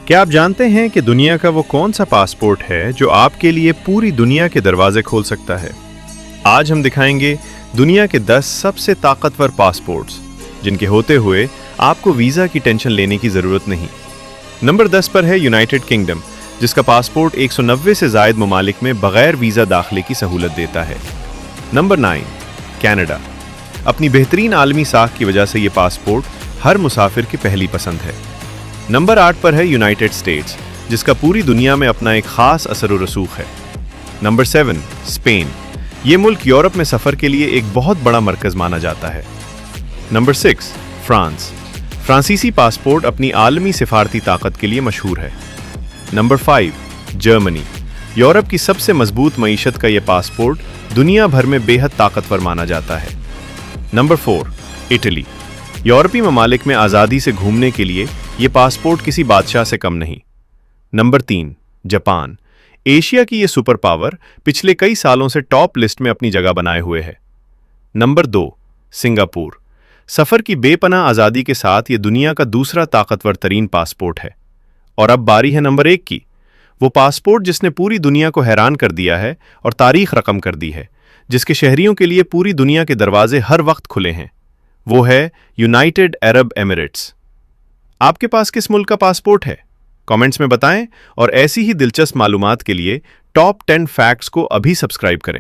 क्या आप जानते हैं कि दुनिया का वो कौन सा पासपोर्ट है जो आपके लिए पूरी दुनिया के दरवाजे खोल सकता है? आज हम दिखाएंगे दुनिया के 10 सबसे ताकतवर पासपोर्ट्स जिनके होते हुए आपको वीज़ा की टेंशन लेने की ज़रूरत नहीं। नंबर 10 पर है यूनाइटेड किंगडम, जिसका पासपोर्ट 190 से ज़ायद ममालिक में बगैर वीज़ा दाखिले की सहूलत देता है। Number 9 Canada. अपनी बेहतरीन आलमी साख की वजह से ये पासपोर्ट हर मुसाफिर की पहली पसंद है। नंबर 8 पर है यूनाइटेड स्टेट्स, जिसका पूरी दुनिया में अपना एक खास असर व रसूख है। Number 7 Spain. ये मुल्क यूरोप में सफ़र के लिए एक बहुत बड़ा मरकज़ माना जाता है। Number 6 France. फ्रांसीसी पासपोर्ट अपनी आलमी सिफारती ताकत के लिए मशहूर है। Number 5 Germany. यूरोप की सबसे मजबूत मईशत का यह पासपोर्ट दुनिया भर में बेहद ताकतवर माना जाता है। Number 4 Italy. यूरोपीय ममालिक में आज़ादी से घूमने के लिए ये पासपोर्ट किसी बादशाह से कम नहीं। Number 3 Japan. एशिया की ये सुपर पावर पिछले कई सालों से टॉप लिस्ट में अपनी जगह बनाए हुए है। Number 2 Singapore. सफ़र की बेपनाह आज़ादी के साथ ये दुनिया का दूसरा ताकतवर तरीन पासपोर्ट है। और अब बारी है नंबर 1 की, वो पासपोर्ट जिसने पूरी दुनिया को हैरान कर दिया है और तारीख रकम कर दी है, जिसके शहरियों के लिए पूरी दुनिया के दरवाजे हर वक्त खुले हैं। वो है यूनाइटेड अरब एमिरेट्स। आपके पास किस मुल्क का पासपोर्ट है? कमेंट्स में बताएं और ऐसी ही दिलचस्प मालूमात के लिए टॉप 10 फैक्ट्स को अभी सब्सक्राइब करें।